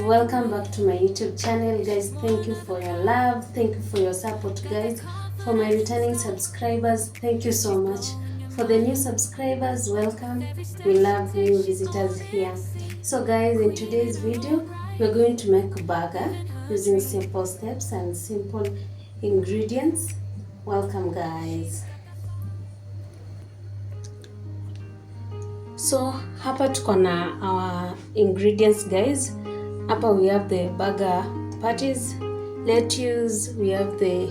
welcome back to my YouTube channel, guys. Thank you for your love, thank you for your support, guys. For my returning subscribers, thank you so much. For the new subscribers, welcome. We love new visitors here. So guys, in today's video we're going to make a burger using simple steps and simple ingredients. Welcome, guys. So hapa tuko na our ingredients, guys. Hapa we have the burger patties, lettuce, we have the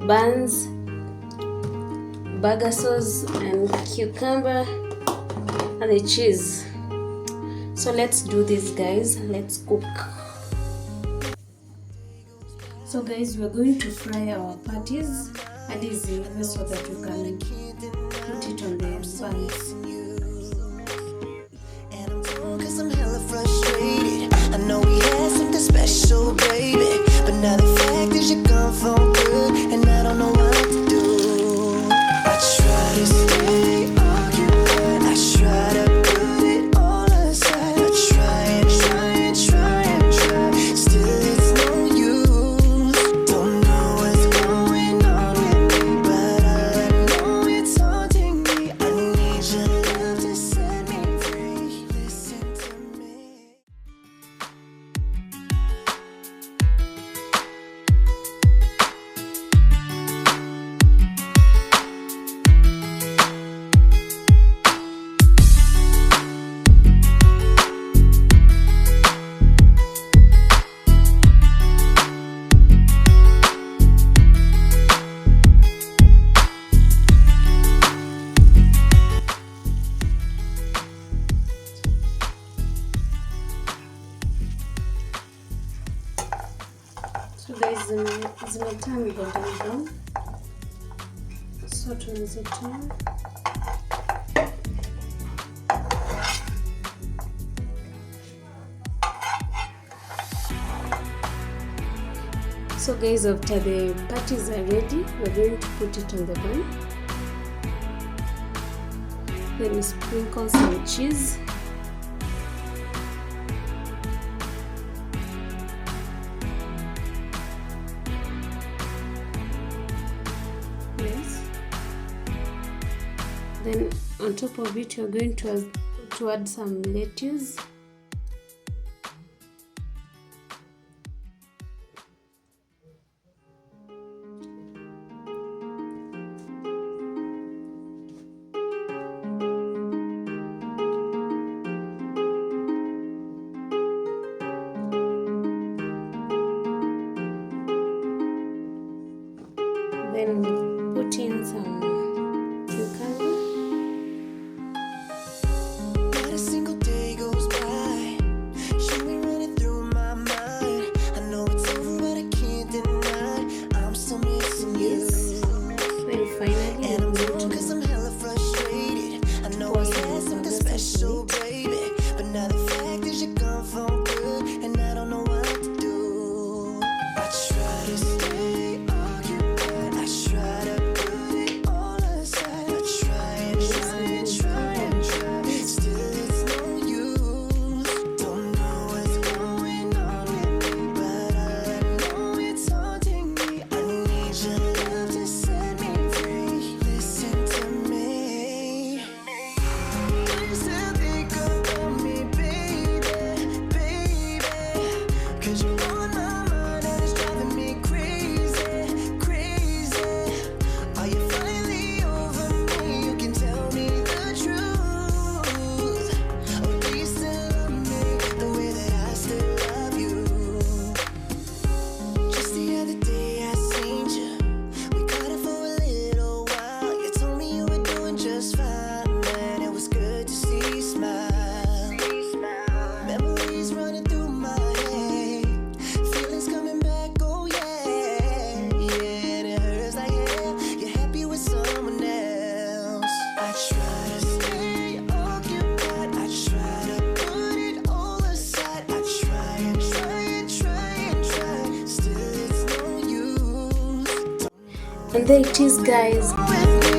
buns, burger sauce and cucumber and the cheese. So let's do this, guys. Let's cook. So guys, we're going to fry our patties and easy so that we can put it on the buns. I know we had something special, baby, but now the fact is you're gone for good, and I don't know what to do. I try to stay occupied, I try to put it all aside, I try and try and try and try, still it's no use. Don't know what's going on with me, but I know it's haunting me. I need your love to set me free. Listen to me. So guys, zimeturn golden brown. So tunazitoa. So guys, after the patties are ready, we're going to put it on the bun. Then we sprinkle some cheese. Yes. Then on top of it, you're going to add some lettuce. Then put in some cucumber. Not a single day goes by, you ain't running through my mind. I know it's over, but I can't deny, I'm still missing you. Then finally, And I'm torn cause I'm hella frustrated. I know we had something special, baby, but now the fact is you're gone for good, and I don't know what to do. I try to stay occupied, I try to put it all aside, I try and try and try and try, still it's no use. Don't know what's going on with me, but I know it's haunting me. I need your love to set me free. Listen to me. Do you still think about me, baby, baby? Cause you're on my mind and it's driving me crazy, crazy. Are you finally over me? You can tell me the truth. Or do you still love me the way that I still love you? Just the other day I seen you, we caught up for a little while. You told me you were doing just fine, man. It was good to see you smile. Memories running through my head, feelings coming back, oh yeah, yeah. And it hurts like hell, you're happy with someone else. I try to stay occupied, I try to put it all aside, I try and try and try and try, still it's no use. and there it is, guys. With me,